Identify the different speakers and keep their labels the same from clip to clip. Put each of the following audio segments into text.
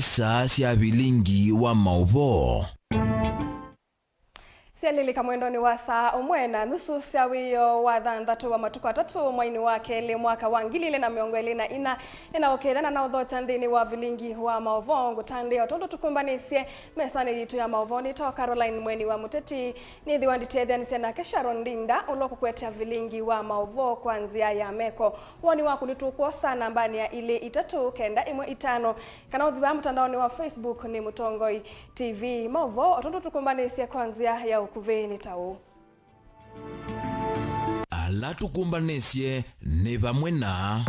Speaker 1: isa cia Vilingi wa Mauvoo.
Speaker 2: Sialili kamwendoni wa saa umwena nusu cia wiyo wa thanthatu wa matuku atatu mwaini wake li mwaka wa 2024 inaokethana na uthota nthini wa Vilingi wa Mauvoo ngutandi otondo tukumbanisye mesani yitu ya Mauvoo ni to Caroline mweni wa Muteti ni thiwanditethania na Sharon Ndinda uloko kwetia Vilingi wa Mauvoo kwanzia ya meko woni waku nitukwo sana mbani ya ile 395 kana uthiwa mtandaoni wa Facebook ni Mutongoi TV Mauvoo otondo tukumbanisye kwanzia ya kuveni tao
Speaker 1: ala tukumbanisye ni vamwe na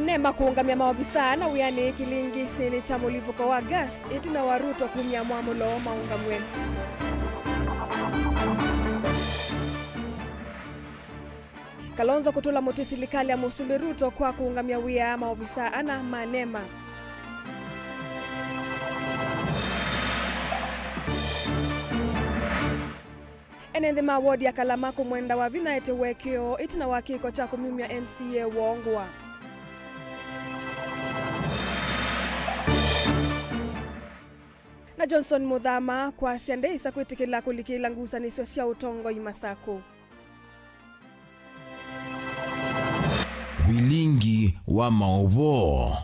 Speaker 2: nema kuungamia maofisa na wiani kilingi sini cha mulivuko wa gas itina waruto kumya mwamulo maungamwe Kalonzo kutula muti serikali ya Musumbi Ruto kwa kuungamia wia maofisa ana manema Enende mawodi ya Kalamako mwenda wa vinaete wekio itina wakiko cha kumimia MCA wongwa. Na Johnson Muthama kwa siande isa kwitikila kulikila ngusanisyo cia utongo imasako.
Speaker 1: Vilingi wa Mauvoo.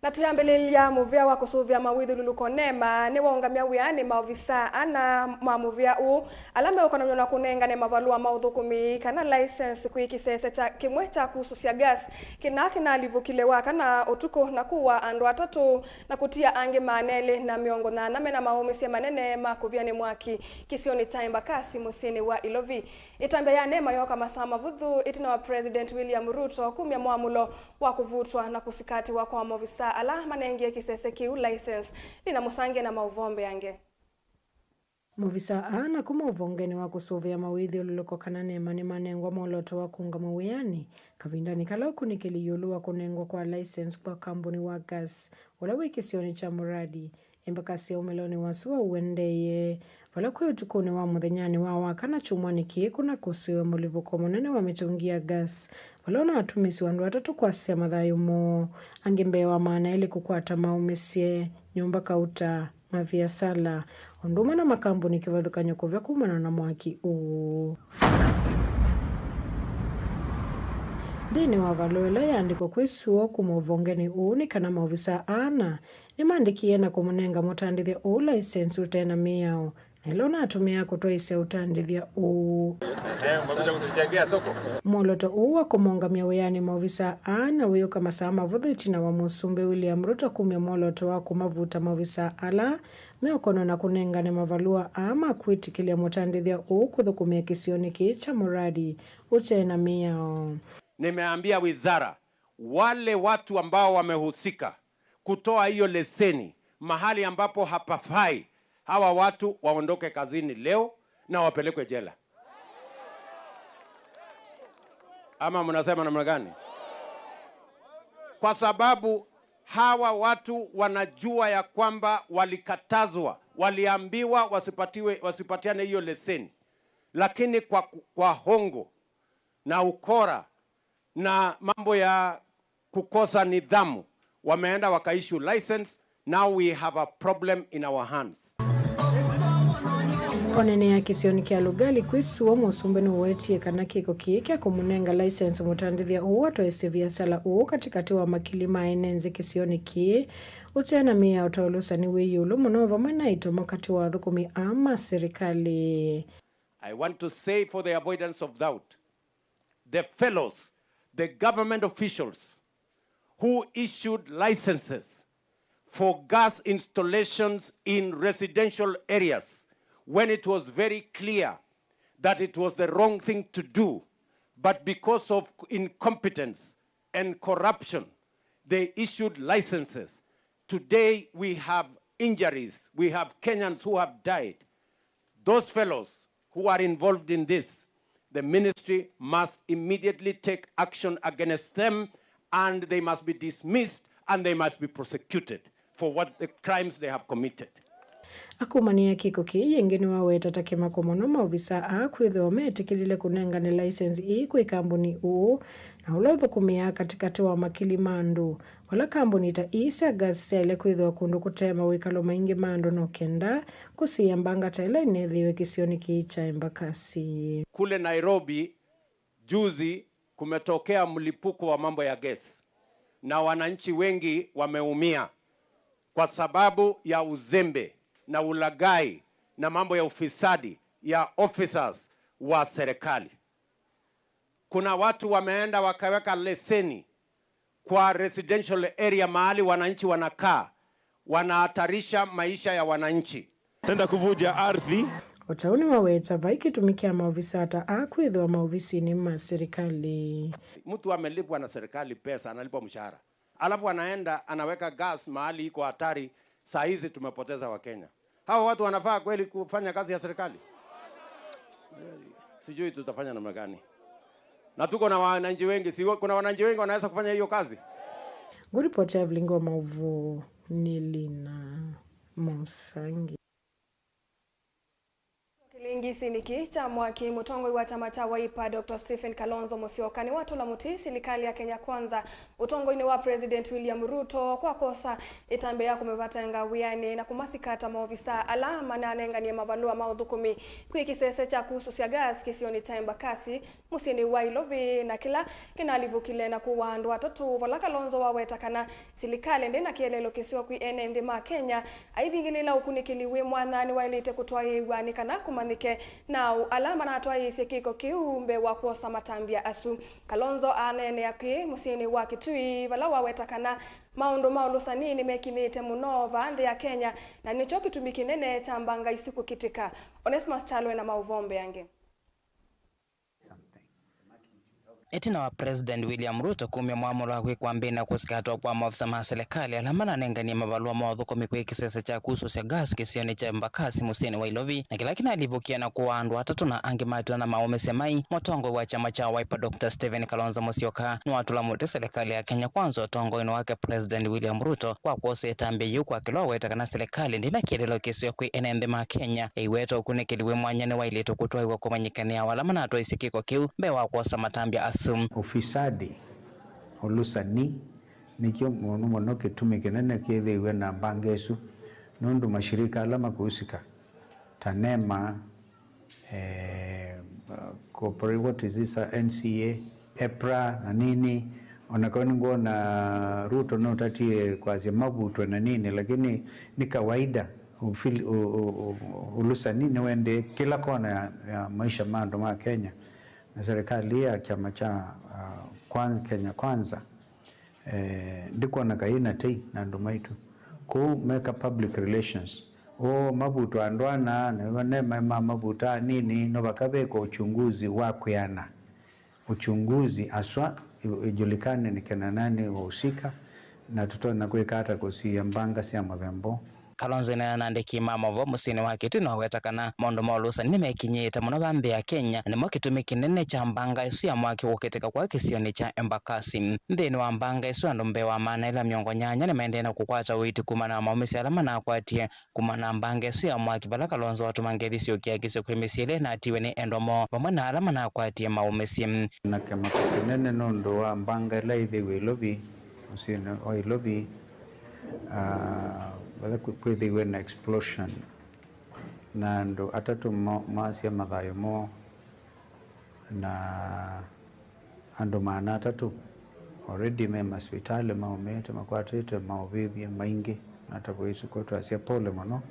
Speaker 2: Na tuyambelelia muvia wa kusuvia mawidhi lulukonema ni waungamia wiani maofisa ana mamuvia u alame ukononyo na kunenga ne mavalua maudhukumi kana license kuikisese cha kimwe cha kususia gas kina alivukilewa kana utuko na kuwa andu atatu na kutia ange manele na miongo na namena maumisi manene makuvia ni mwaki kisioni taimba kasi musini wa Ilovi itambe ya nema yoka masama vudhu itina wa President William Ruto kumya muamulo wa kuvutwa na kusikati wa kwa maofisa ala manengia kisese kiu license lina musange na mauvombe yange.
Speaker 3: Muvisa ana kuma uvongeni wa kusuvia mawithi uliloko kanane mani manengwa moloto wa kunga mawiyani. Kavindani kalauku nikili wa kunengwa kwa license kwa kampuni wa gas. Wala wiki sioni cha muradi. Embakasi ya umeloni wasuwa uendeye. Wala kwa utukuni wa muthenyani wa wakana chumwani kuna kusiwe mulivuko monene wa mitungia gas. Wala na watumisi wandu watatu kwa siya madhayu mo. Angembewa maana ili kukwata maumisie nyumba kauta mavia sala. Onduma na makambuni kivadhukanyo kovya kumana na mwaki uu. Dini wa valoela yaandiko kwesuo kumovongeni uu ni kana maofisa ana. Ni maandikie na kumunenga mutandithia uu license utena miyao. Nelona atumia kutoa isi utandithia uu. Moloto uwa kumongamia weyani maofisa ana wiyo kama sama vudhu itina wa Musumbi William Ruto kumya moloto wa kumavuta maofisa ala meokono na kunengane mavalua ama kuitikilia mutandithia uu kuthukumia kisioni kicha muradi utena miyao.
Speaker 4: Nimeambia wizara wale watu ambao wamehusika kutoa hiyo leseni mahali ambapo hapafai, hawa watu waondoke kazini leo na wapelekwe jela. Ama mnasema namna gani? Kwa sababu hawa watu wanajua ya kwamba walikatazwa, waliambiwa wasipatiane hiyo leseni, lakini kwa hongo na ukora na mambo ya kukosa nidhamu wameenda wakaissue license. Now we have a problem in our hands.
Speaker 3: Onene ya kisioni kia lugali kwisuo Musumbeni uwetie kana kiko kieke kumunenga license mutandithia uwa toesivia sala uu katikati wa makilima enenze kisioni kie utena mia utaulusa ni weyulu munova mwena ito mokati wa dhukumi ama serikali.
Speaker 4: I want to say for the avoidance of doubt, the fellows, the government officials who issued licenses for gas installations in residential areas when it was very clear that it was the wrong thing to do, but because of incompetence and corruption, they issued licenses. Today we have injuries, we have Kenyans who have died. Those fellows who are involved in this, the ministry must immediately take action against them, and they must be dismissed and they must be prosecuted for what the crimes they have committed.
Speaker 3: akumania kiko ki yengeni waweta takemako muno maovisa a kwithwa metikilile kunengane license ii kwi kambuni uu na ula uthukumia katikati wa makili mandu wala kambuni ta isa gasele kwithwa kundu kutema wikalo maingi mandu no kenda kusia mbanga tela inethiwe kisioni kicha Embakasi.
Speaker 4: Kule Nairobi juzi kumetokea mlipuko wa mambo ya gesi na wananchi wengi wameumia kwa sababu ya uzembe na ulaghai na mambo ya ufisadi ya officers wa serikali. Kuna watu wameenda wakaweka leseni kwa residential area mahali wananchi wanakaa, wanahatarisha maisha ya wananchi. Tenda kuvuja ardhi.
Speaker 3: Utauni waweta vaikitumikia maofisa ata akwithwa maofisini ma serikali.
Speaker 4: Mtu amelipwa na serikali pesa, analipwa mshahara, alafu anaenda anaweka gas mahali iko hatari. Saa hizi tumepoteza Wakenya. Hao watu wanafaa kweli kufanya kazi ya serikali? Sijui tutafanya namna gani. Na tuko na wananchi wengi, kuna wananchi wengi wanaweza kufanya hiyo kazi.
Speaker 3: Nguripotea Vilingi Mauvoo Nilina Musangi.
Speaker 2: Kilingisi niki cha mwaki mutongoi wa chama cha Wiper Dr. Stephen Kalonzo Musyoka ni watu la muti serikali ya Kenya Kwanza utongoi ni wa President William Ruto kwa kosa itambe ya kumevatenga wiani na kumasikata maofisa alama na anenganie mavalua maudhukumi kwi kisese cha kuhususia gas kisioni cha Embakasi musini Wailovi na kila kinalivukile na kuwandu watatu wala Kalonzo wawetakana serikali ndena kielelo kisio kwi ene ndima Kenya aithingilila ukunikiliwe mwanani wailite kutoa iwani kana kumanike na alama na atwa isi kiko kiumbe wa kuosa matambia asu Kalonzo anene yaki musini wa Kitui vala wawetakana maundu maulusanini mekinite munova ande ya Kenya na nicho kitumiki nene chambanga isiku kitika. Onesmus Chalwe na Mauvombe yange.
Speaker 5: Etina wa President William Ruto kumya mwamura kwe kwa mbina kusikatwa kwa maofisa ma serikali alamana nengania mavalua maudhukumi kwe kisese cha kuhususia gas kisioni cha Embakasi musini Wailovi na kila kina alivukia na kuwaandu watatu na angi matu na maume semai motongo wa chama cha Wiper Dr. Stephen Kalonzo Musyoka ni watu la muti serikali ya Kenya Kwanza otongo ino wake President William Ruto kwa kuose itambe yu kwa kilo wetaka na serikali ndina kielelo kisio kwe enende ma Kenya iweto kunikiliwe mwanyane wailito kutuwa iwa kumanyikania walamana ato isikiko kiu bewa kuosa matambia
Speaker 6: ufisadi olusani nikyo muno kitumike nene kithiwe na mbangesu nundu mashirika alama kuhusika tanema corporate what is this NCA EPRA na nini onakoni na Ruto no tatie kwa mabuto na nini lakini ni kawaida ulusani ni wende kila kona ya maisha mando ma Kenya na serikali ya chama cha Kenya Kwanza ndiko na kaina tei na ndumaitu ku make public relations mabuto andwana ne mabuta nini no bakabe ko uchunguzi wa kuyana uchunguzi aswa ijulikane ni kena nani wahusika na tutona kuweka hata kusia mbanga sia madhambo.
Speaker 5: Kalonzo na nandiki Mauvoo musini wa Kitui no wetakana mondo maulusa nimekinyita muno bambe ya Kenya nimo kitumiki nene cha mbanga isu ya mwaki ukiteka kwa kisioni cha Embakasi ndeni wa mbanga isu andombe wa maana ila miongo nyanya ni maendena kukwata uiti kumana maumisi alama na akwatie kumana mbanga isu ya mwaki bala Kalonzo watu mangedisi ukia kisio kumisile na atiwe ni endomo pamana alama na akwatie maumisi
Speaker 6: na kama nene nondo wa mbanga ila idhi Wailovi musini Wailovi wala kwithiwe na explosion na ndo atatu maasi ya mathayo mo na ando maana atatu already mema hospitali maumete makwatete mauvivia maingi natako isu kwetu asia pole mono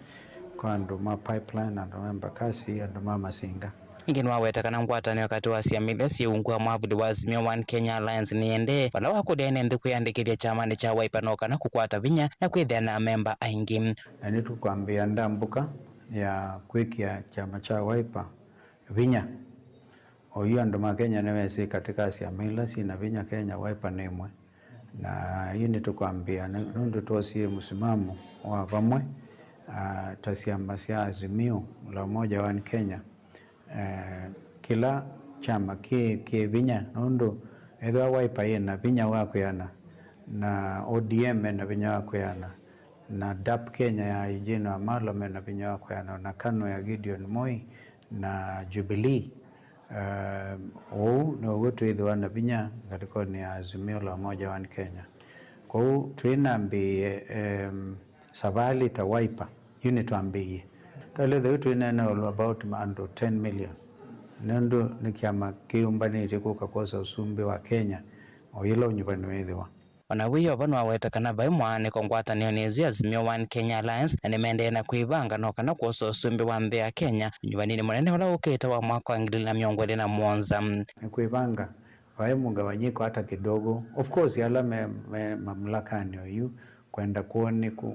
Speaker 6: kwa ando ma pipeline ando Embakasi ando masinga
Speaker 5: ingeni wawetakana ngwatani wakati wa siamile siungwa mwavuli wa Azimio One Kenya Alliance niende wala wakudene ndi kuyandikiria chamani cha Wiper noka na kukwata vinya na kwithia na memba aingi
Speaker 6: ni tukwambia ndambuka ya kwikia chama cha Wiper vinya oyu andu ma Kenya newesi katika siamile sina vinya Kenya Wiper nemwe na hii ni tukwambia nundu tuosie msimamo wa vamwe tasiamba sia Azimio la Umoja One Kenya kila chama ke vinya nondo edwa Wiper na vinya wako yana na ODM na vinya wako yana na DAP Kenya ya Eugene Wamalwa na vinya kwa na KANU ya Gideon Moi na Jubilee ni wote hizo wana vinya katika ni Azimio la Umoja wa Kenya. Kwa hiyo tuinambie savali tawaipa unit tuambie tole tuinena about under 10 million nendo nikiama kiumbani tikuka kosa usumbi wa Kenya oyilo nyubani wethiwa
Speaker 5: Wanawiyo vanu wawetakana vai mwane kongwatanio nizu Azimio One Kenya Alliance na nimende na kuivanga no kana kuoso usumbi wa nthi ya Kenya nyumbani munene ula ukita wa mwaka wa 2017
Speaker 6: kuivanga vai mungawanyiko hata kidogo. Of course yala mamlakani oyu kwenda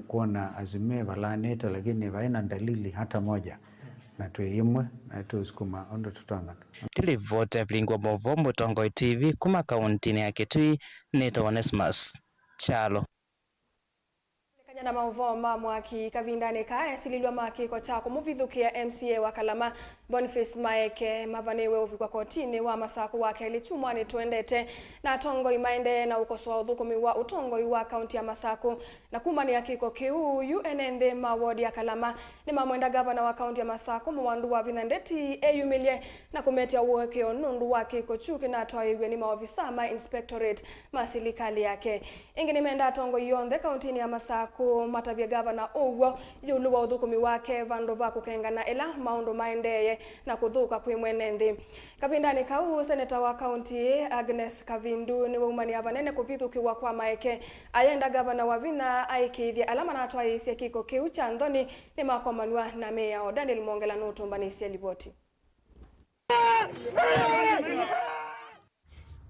Speaker 6: kuona Azimio valaneta, lakini vaina dalili hata moja na tuimwe na tuskuma ondo tutanga
Speaker 5: Tilivote Vilingi wa Mauvoo Mutongo TV kuma kauntini ya Kitui nito Onesmus Chalo
Speaker 2: na Mauvoo mamwaki kavindane ka sililwa makiko chako muvithukia MCA wa Kalama Boniface Maeke mavanewe uvikwa kotini wa masako wake lichumwani tuendete na tongo imaende na ukosoa uthukumi wa utongo wa kaunti ya Masako na kumani ya kiko kiu UNND mawodi ya Kalama ni mamwenda gavana wa kaunti ya Masako mwandu wa vinandeti eyumilie na kumetia uwekeo nundu wa kiko chuki na toiwe ni maofisa ma inspectorate masilikali yake ingini menda tongo yonde kauntini ya Masako matavya gavana uwo yulu wa uthukumi wake vandu va kukengana ela maundu maendeye na kuthuka kwi mwenendi kavindani kau seneta wa kaunti Agnes Kavindu ni waumani avanene kuvithukiwa kwa Maeke ayenda gavana wa vina aikithia alama na atwaisye kiko kiu cha Ndoni ni makomanwa na meya o Daniel Mongela nutumbanisia liboti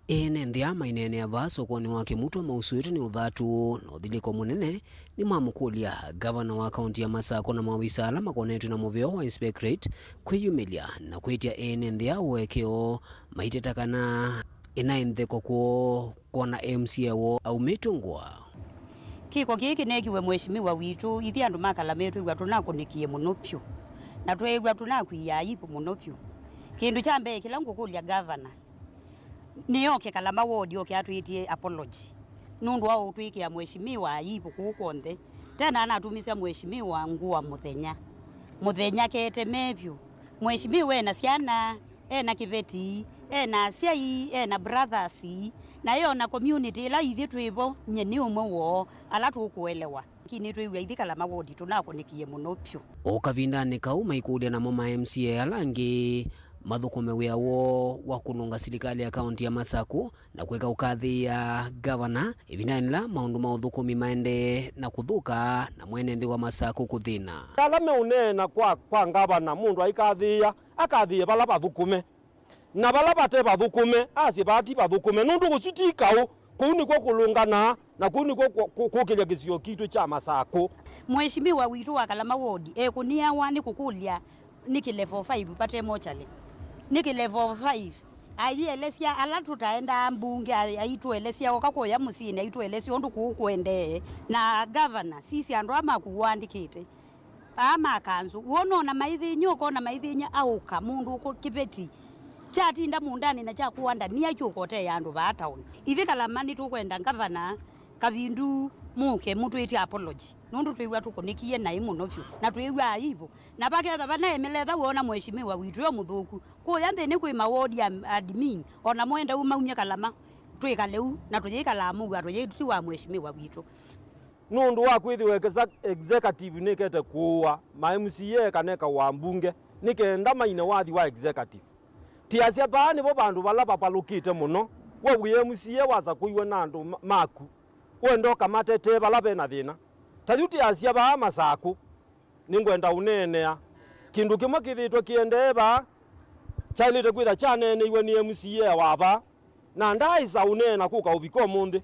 Speaker 7: nthi ya mainene ya vaso kwani wake mutu wa mauswiri ni uthatu na uthiliko munene ni mamukulia gavana wa kaunti ya Masako na mawisa ala makonetu na muveo wa inspectorate kwiyumilia na kwitia nthi ya uwekeo maitetakana inaentheko kuona MCA wo au mitungwa
Speaker 8: kiko giki nekiwe mheshimiwa witu ithi andu makalametu igwa tunakunikie muno pyu na twegwa tunakwiya ipo muno pyu kindu cha mbere kila ngukulia gavana niyoke Kalama wodi yoke atwitie apology nundu wa utwikia mheshimiwa ipo kukonthe tena anatumisia mheshimiwa nguwa muthenya kete mevyu mheshimiwa ena ciana ena kiveti ena aciai ena brothers na yo na community ila ithi twivo nyeni umwe wo ala tukuelewa kini twiwa ithi Kalama wodi tunakunikie muno pyu
Speaker 7: ukavindani kau maikulia na mama MCA alangi mathukume wiawo wa kununga serikali ya kaunti ya Masako na kuweka ukathi ya gavana ivinanila maundu ma uthukumi maende na kuthuka na mwenethi wa Masako kuthina
Speaker 4: alame unena kwa gavana mundu aikathia akathie bala bathukume na bala bate bathukume asi bati bathukume nundu gusutikau kuni kwa kulungana na kuni kwa kukilia kisio kitu cha Masako
Speaker 8: mheshimiwa witu wa Kalama wodi ekunia wani kukulia niki level 5 pate mochale niki level 5 aielesia ala tutaenda mbunge aituelesia okakoya musine aituelesia ondu kukwende na governor sisi andu ama kuandikite ama kanzu wonona maithinyo kona maithinya auka mundu uko kipeti chatinda mundani na cha kuanda ni achukote ya andu ba town ithi Kalama ni tukwenda governor Kavindu muke mutu iti apology nundu twiwa tukunikie na imuno pyu na twiwa aivo na baketha bana emeletha wona mheshimiwa witu yo muthuku kuya nthini kwi mawodi admin ona mwenda umaumya Kalama twikaleu na tuyikala amugu atuyitu wa mheshimiwa witu
Speaker 4: nundu wa kwithiwe executive nikete kuwa ma MCA kaneka wa mbunge nikenda maina wathi wa executive tiasia baani bo bandu bala papalukite muno we MCA waza kuiwe na andu maku wendo kamatete bala bena thina tayuti asia ba Masako ningwenda unenea kindu kimwe kithitwe kiendeba chailite kwitha chanene iwe ni MCA waba na ndaisa unena kuka ubiko munthi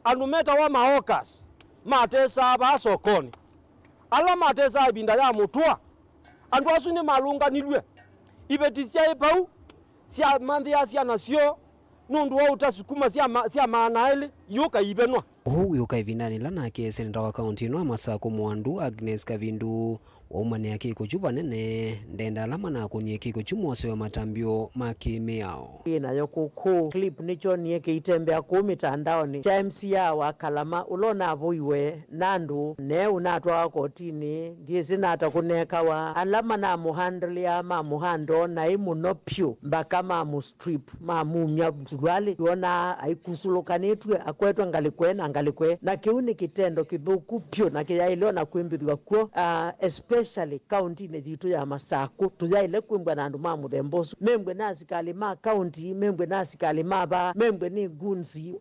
Speaker 4: andu meta wa maokas matesa ba sokoni ala matesa ibinda ya mutwa andu asu ni malunganilwe ibetisia ipau sia manthi asia nasio nundu wa utasukuma sia maana ile yuka ibenwa
Speaker 7: huu yuka ivinani lana ke seneta wa kaunti no Masako mwandu Agnes Kavindu waumane kiko chupa nene ndenda alama na kunie kiko chumo sewa matambio makimiao
Speaker 9: ina yokuku clip nicho nieke itembea kumitandaoni cha MCA wa Kalama ulona avuiwe nandu ne unatwa kotini ndiye sinata kuneka wa alama na muhandlia ma muhando na imuno pyu mbaka ma mustrip ma mumya msulwali yona aikusulukanitwe akwetwa ngalikwe na kiuni kitendo kithuku pyu na kiyailo na kwimbithwa kuo especially county ne jitu ya Masaku tuyaile kwimbwa na andu ma muthembosu membwe na asikali ma county membwe na asikali maba membwe ni gunzi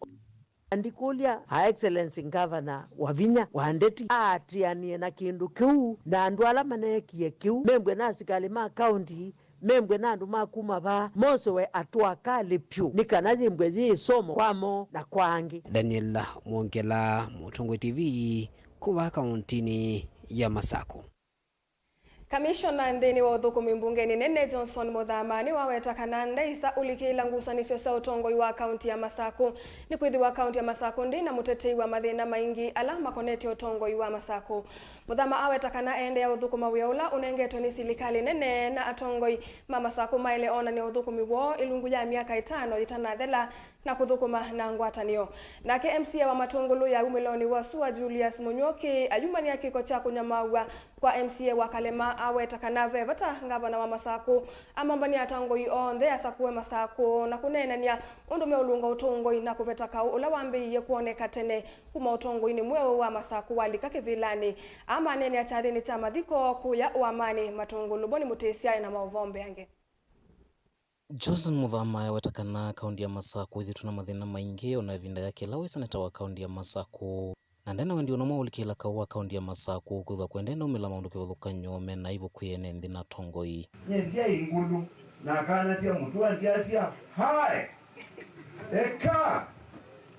Speaker 9: andikulia Her Excellency Governor Wavinya Wandeti atianie na kindu kiu na andu alama nekie kiu membwe na asikali ma county membwe na andu makuma ba mosewe atwakali pyu nikanaje mbwe yisomo kwamo na kwangi.
Speaker 7: Daniel Mwongela, Mutungu TV, kuwa kauntini ya Masako.
Speaker 2: Kamishona ndeni wa uthukumi mbungeni Nene Johnson Muthamani waweta kananda isa ulikila ngusanisyo sa utongoi wa kaunti ya Masaku ni kwithi wa kaunti ya Masaku ndi na mutetei wa mathina maingi ala makoneti utongoi wa Masaku. Muthama aweta kana ende ya uthukuma wiaula unengetwe ni silikali nene na atongoi ma Masaku maile ona ni uthukumi wo ilungu ya miaka 5 itanathela na kuthukuma na ngwatanio. Nake MCA wa Matungulu ya umiloni wa Sua Julius Munyoki ayumani ya kiko cha kunyamawa kwa MCA wa Kalema aweta kanave vata ngavana wa Masaku amambani atangoi onthe asakuwe Masaku na kunenania undume ulunga utongoi na kuveta kau ula wambiye kuoneka tene kuma utongoi ni mweo wa Masaku walika kivilani ama nene achathini cha mathiko kuya uamani Matungulu boni mutesia na mauvombe yange.
Speaker 10: Johnson Muthama yawetakana kaundi ya Masaku ithi tuna mathina maingi ona vinda yake lawe seneta wa kaundi ya Masaku na ndena wendi onoma ulikila kawa kaundi ya Masaku kutha kwendena umila maundu kiuthuka nyome na hivyo kuyene nthi na tongoi
Speaker 11: nyendia ingulu na kana sia mutua ndia sia hai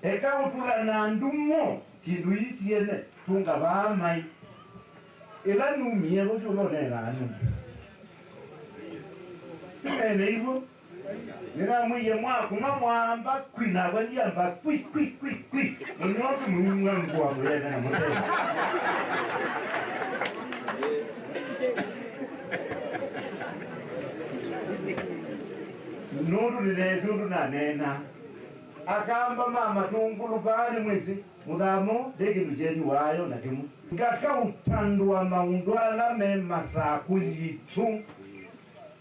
Speaker 11: eka utula na ndumo sindu isiene tunga bamai ila numie gojo nera anu ene hivyo nina mwiye mwaku mwamba kwina waliamba kwi unotu mwungu wa mwena na mwena unotu nilesundu na nena akamba mama tungulu pali mwezi Muthamo degi nujeni wayo na kimu ngaka utandu wa maundwala me Masaku yitu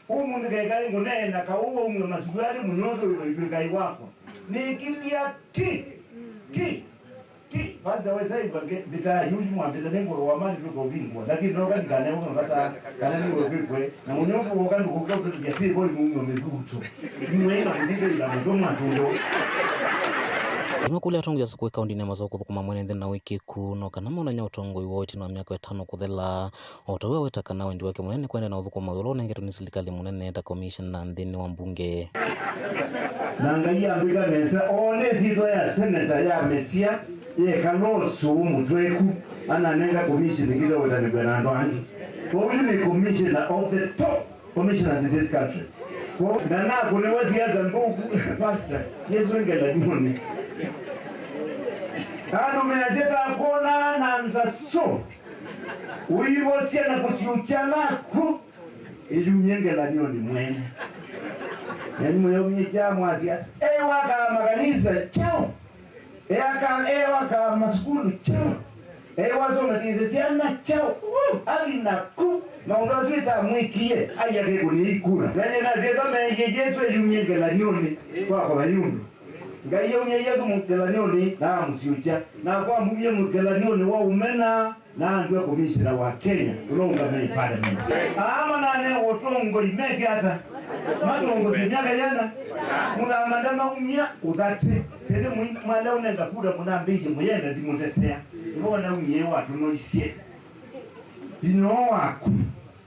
Speaker 11: umuntu kekai ngunena ka uwo umwe masugari munodo ibikai wako nikilia ki basi waweza ibange bita yuji mwambile nengo wa mali tuko bingwa lakini noka ndikane uko ngata kana ni wekwe na munyofu wokandu kukoto tujasi boy mungu mebuto mwena ndike ila mtoma tundo
Speaker 10: Imakuli atongo ya sikwe kaundi nema zoko thukuma mwene nthina wiki kuno kana mona nya utongo iwoti na miaka 5 kuthela otawe wetaka nawe ndi wake munene kwenda na uthukuma wilo nengeto ni silikali munene ta commission na nthini wa mbunge
Speaker 11: nanga ya mbika nesa ole zito ya senator ya Mesia ye kanosu mutweku ananenga commission ngilo wetani bwanando anji for the commissioner of the top commissioners in this country so nana kune wasiaza mbuku pastor yesu ngela dimoni Kano meyazeta kona na nzaso uivosia na kusiuchana ku ilunyenge la nioni mwene yani mweyo mnyeja mwazia waka makanisa chao waka maskulu chao wazo metizesiana chao alina ku maundazuita mwikie ayake kuniikura yani nazeta meyejesu ilunyenge la nioni kwa bayundu Gaiyo Yesu mutelanioni na msiucha na kwa mbuye mutelanioni wa umena na ndio commissioner wa Kenya ulonga mei parliament ama nane wotongo imeke hata matongo zinyaka yana mula mandama umya udate tene mwala unenda kuda munambije muyenda ndimutetea ubona umye watu noisie ino wako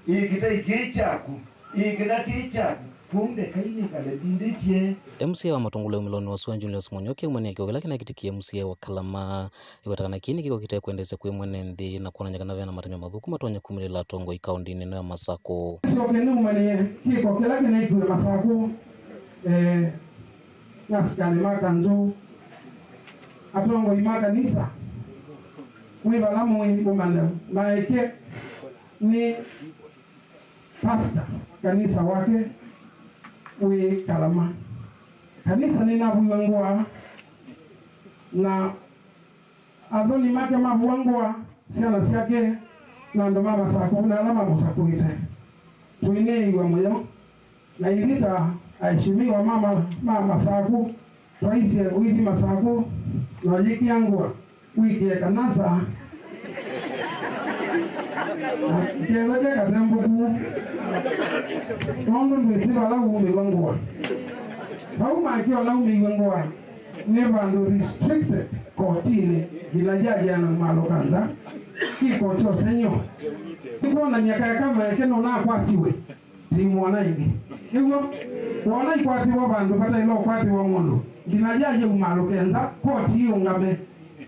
Speaker 11: ikita ikichaku ikita kichaku punde kaini kale binditie
Speaker 10: MCA wa Matungulu umiloni wa Sua Julius Munyoki umene kio kila kiti MCA wa Kalama iwatakana kini kiko kitae kuendeze kwe mwene nthi na kuona nyakana vya na matanyo mathuku matonya kumilila tongo ikaundi nino ya Masaku
Speaker 12: sio kene umene kiko kila kene ikuwe Masaku nasikani makanzu atongo imakanisa wibalamu umane maeke ni pastor kanisa wake we Kalama. Kanisa ninavuangwa na adoni make mavuangwa siana siake na ndo mama sako na alama musakuite tuine iwa moyo na ilita aheshimiwa mama sako raisi wiki masako na yiki yangu wiki ya kanasa keza je katembo ku nondo ndisiba la umewangwa au makio la umewangwa never no restricted kotini bila jaji ana malo kanza kiko cho senyo nikona nyaka kama ekeno na kwatiwe timu wanaingi hivyo wana ikwatiwa bandu pata ilo kwatiwa ngondo bila jaji umalo kenza koti hiyo ngame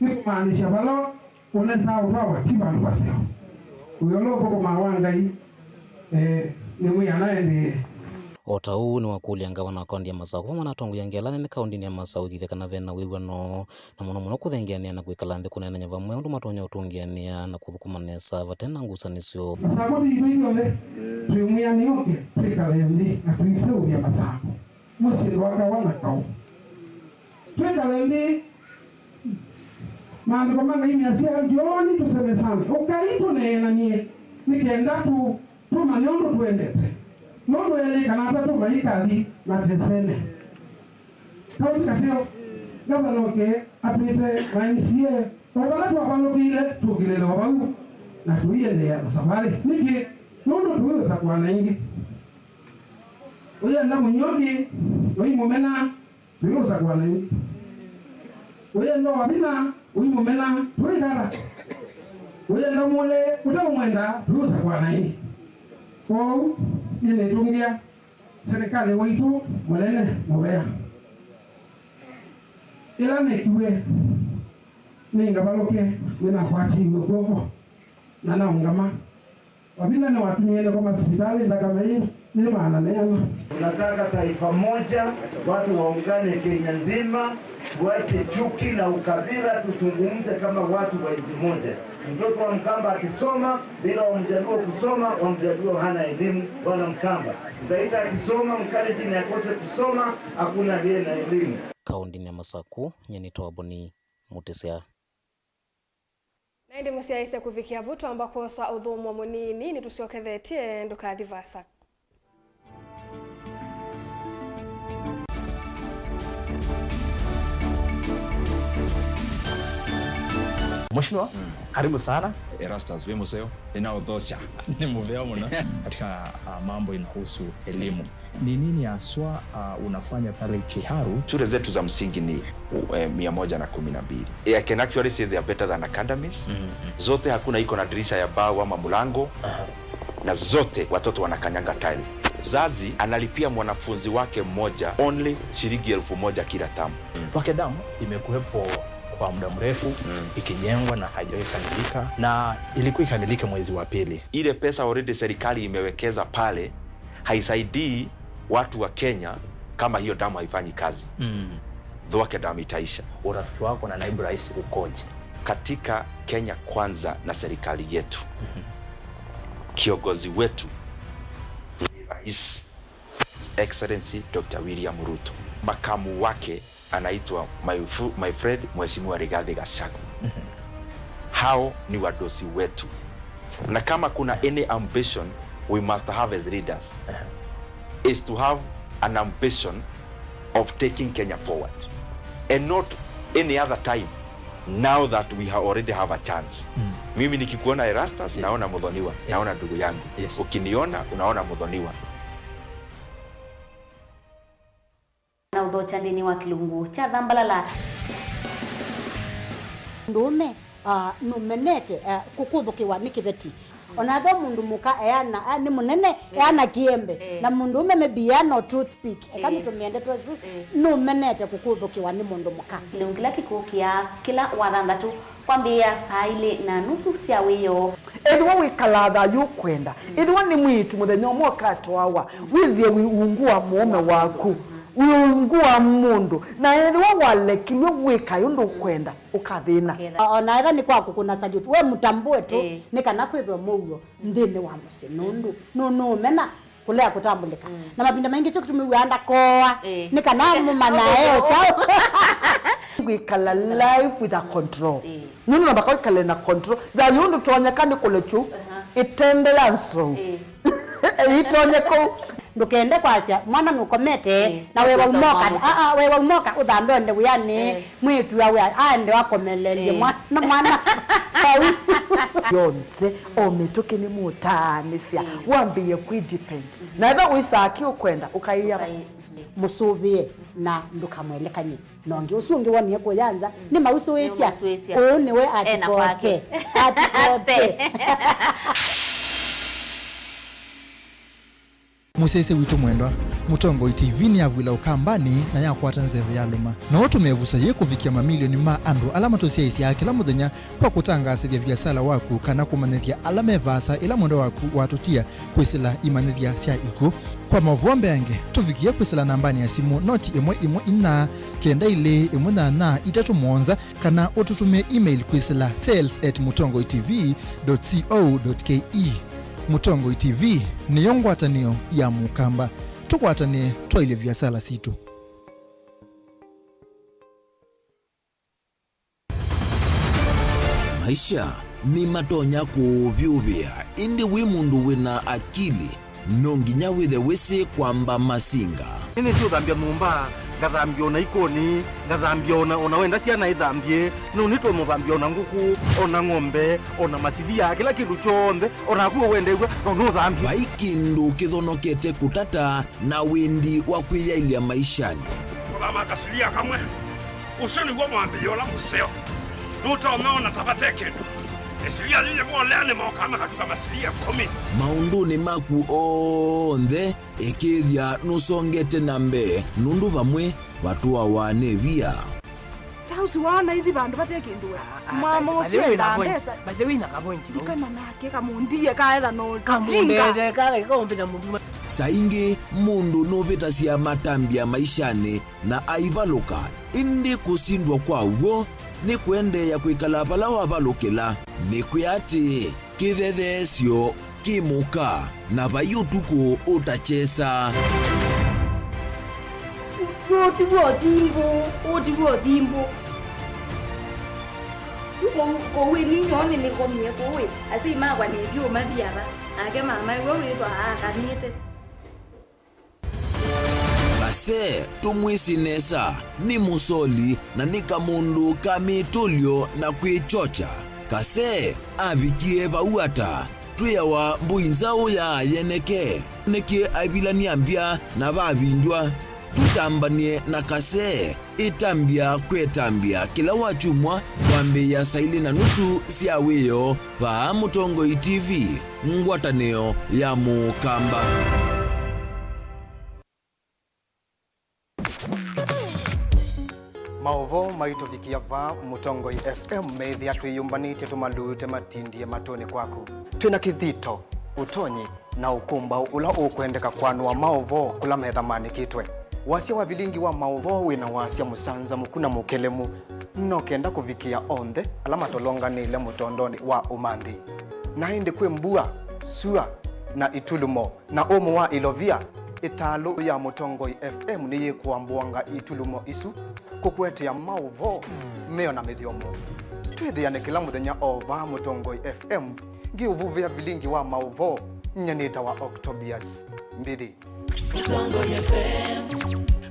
Speaker 12: nikumaanisha balo ole sawa kwa tiba ngwasio uyoloko kwa mawangai ni muyanaende
Speaker 10: Otau ni wakulia ngavana wa kaunti ya Masau kwa manatongu ya ngelane ni kaunti ya Masau ikithekana vena wiwano na muno kuthengiania na kwikala nthi kunena nyava mwendu matonya utungiania na kuthukumanesa vatena ngusanisyo
Speaker 12: Masau ti iwe tuimuyani yoke twikala ndi na tuiseu ya Masau musi waka wana kau twikala ndi maana kama ngimi asia jioni tuseme sana ukaito nena nie nikenda tu manyondo tuendete nondo ele kanata tu maikali na tesene kauti kasio gavanoke apite MCA wala tu abalokile tukilele wabau na tuiende ya safari niki nondo tuweza kwa naingi oya na munyoki oi momena tuweza kwa naingi oya no abina oi momena tuigara oya na mole utamwenda tuweza kwa naingi kwa ile tungia serikali wetu molele mobea ila nekiwe ninga baloke nina kwati ngoko na naungama wabina na watu nyene kwa hospitali na kama hiyo ni maana neema.
Speaker 11: Tunataka taifa moja, watu waungane Kenya nzima, tuache chuki na ukabila, tuzungumze kama watu wa nchi moja. Mtoto wa Mkamba akisoma bila wamjaluo kusoma, wamjaluo hana elimu wala Mkamba. Utaita akisoma Mkalenjin akose kusoma, hakuna aliye na elimu.
Speaker 10: Kaunti ya Masau nyenitoa boni mutesia
Speaker 2: na ndi musiaise kuvikia vuto ambako sa udhumu munini ni tusiokethetie ndukathi vasa.
Speaker 13: Mheshimiwa, karibu sana.
Speaker 14: Erastus we museo inaodhosha ni muveo muna katika mambo inahusu elimu. Ni nini haswa unafanya pale Kiharu?
Speaker 15: Shule zetu za msingi ni 112. I can actually say they are better than academies. Zote hakuna iko na dirisha ya bao ama mlango. Na zote watoto wanakanyanga tiles. Mzazi analipia mwanafunzi wake mmoja only shilingi 1000 kila tamu.
Speaker 13: Wakedamu imekuwepo kwa muda mrefu ikijengwa na haijawahi kamilika, na ilikuwa ikamilike mwezi wa pili.
Speaker 15: Ile pesa already serikali imewekeza pale haisaidii watu wa Kenya kama hiyo damu haifanyi kazi. Dhoke damu itaisha.
Speaker 13: Urafiki wako na naibu rais ukoje?
Speaker 15: Katika Kenya kwanza na serikali yetu. Kiongozi wetu Rais Excellency Dr. William Ruto. Makamu wake anaitwa my friend Mheshimiwa Rigathi Gachagua. Hao ni wadosi wetu. Na kama kuna any ambition we must have as leaders is to have an ambition of taking Kenya forward and not any other time now that we already have a chance. Mimi nikikuona Erastus naona mudhoniwa, naona ndugu yangu. Ukiniona unaona mudhoniwa.
Speaker 16: Na udhocha ndini wa kilungu cha dhambalala
Speaker 8: ndume numenete kukuthukiwa ni kiveti onatho mundu muka eana ni munene eana kiembe na mundu umemebia no toothpick ekamitumende twesu numenete kukuthukiwa ni mundu muka
Speaker 16: kilungila kikukia kila wathanthatu kwambia saa 2:30 cia wiyo
Speaker 17: ethiwa wikalatha yukwenda ethiwa ni mwitu muthenya umwe katwawa withie wiungua muome waku Uyungua mundu na yeye wale kilwe weka yondo kwenda ukathina
Speaker 8: ona ira ni kwaku kuna salute we mutambue tu nikana kwithwa mugo ndine wa muse no mena kulea kutambulika na mapinda mengi cyo kutumiwanda koa nikana mumana eo chao
Speaker 17: wikala life with a control nunu na bakoi kale na control da yondo tonya kandi kolechu itende yanso itonye ko
Speaker 8: ndukende kwasia mwana nukomete na wewe umoka wewe umoka udhambe onde uyani mwitu yawe ande wakomelele mwana sawi yonze ometoke ni mutanisia wambie ku depend na eba wisaki ukwenda ukaiya musubie na ndukamwelekanye nonge usunge wani yako yanza ni mauso wesia one we atikoke
Speaker 18: Musese witu mwendwa Mutongo TV ni avwila ukambani na yakwata nzeve ya luma na watu mevusa ye kufikia mamilioni ma andu alama tosia isi ya kila mudhenya kwa kutangasivya vyasala waku kana kumanethia alame vasa ila mwendo waku watutia kwisila imanethia sia iku kwa Mauvoo yange tufikia kwisila nambani ya simu noti imwe ina kenda ile imwe na itatu monza kana ututume email kwisila sales@mutongoitv.co.ke. Mutongo TV ni yongwatanio ya mukamba tukwatane twaile vyasala situ.
Speaker 1: Maisha ni matonya kuvyuvia indi wimundu wina akili nonginya withe wisi kwamba masinga
Speaker 19: nini sio dhambia mumba ngathambia ona ikoni ngathambia ona wenda ciana ithambie no nitwe muthambia ona nguku ona ng'ombe ona masithia kila kindu chonde ona kuo wendegwa no thambia
Speaker 1: vaikindu kithonokete kutata na windi wa kwiyailia maishani
Speaker 20: kama kasilia kamwe usini gwa mwambia ola museo nutaomeona tabateke esilia yeye mwolene mokama katuka masilia 10
Speaker 1: maunduni maku onthe ekithia nusongete nambe nundu vamwe watu wawane via
Speaker 21: tausi wana hithi bandu batekindwa mama uswe na pesa badewina kapointi kana nake kamundie kaela no kamundede kale kaombina mundu
Speaker 1: saingi mundu novita cia matambia maishani na aivaluka indi kusindwa kwa uo ni kuendeya kwikala pala wavalukila ni kuyati kithethesyo kimuka na vayutuku utachesa
Speaker 22: otiwo dhimbo kowe ninyone nikomie kowe asi magwa nedio mathiara ake mama wewe witwa akanite
Speaker 1: kase tumwisinesa ni musoli na ni kamundu kamitulyo na kwichocha kase avikie vauata twiyawa mbuinzau ya yeneke neke avilania mbia na vavindwa tutambanie na kase itambia kwetambia kila wachumwa kwambe ya saili na nusu siawiyo va Mutongo TV ngwataneo ya mukamba.
Speaker 23: Mauvoo maituvikia va Mutongo FM meithia twiyumbanite tumalute matindie matoni kwaku twina kithito utonyi na ukumba ula ukwendeka kwanua Mauvoo kula metha manikitwe wasia wa Vilingi wa Mauvoo wina wasia musanza mukuna mukelemu nokenda kuvikia onthe alama tolonganile mutondoni wa umanthi na indi kwe mbua sua na itulumo na omo wa ilovia italo ya Mutongo FM niye kuambuanga itulumo isu kukwetea Mauvoo meo na mithiomo twithiane kila muthenya ova Mutongo FM ngiuvuvia Vilingi wa Mauvoo nyanita wa Octobius mbithi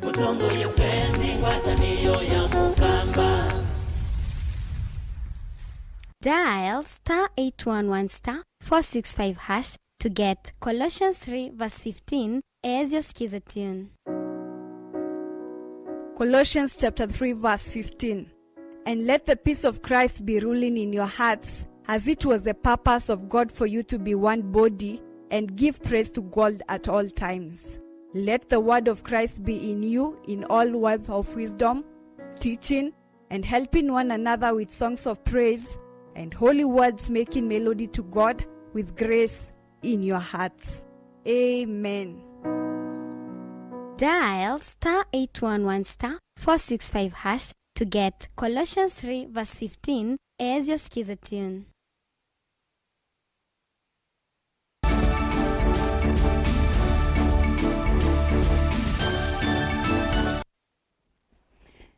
Speaker 23: Mutongo FM ni watanio ya mukamba.
Speaker 24: Dial *811*465# to get Colossians 3:15 as your skiza tune.
Speaker 25: Colossians chapter 3 verse 15. And let the peace of Christ be ruling in your hearts, as it was the purpose of God for you to be one body and give praise to God at all times. Let the word of Christ be in you in all words of wisdom, teaching and helping one another with songs of praise and holy words, making melody to God with grace in your hearts. Amen.
Speaker 24: Dial *811*465# to get Colossians 3 verse 15 as your skiza tune.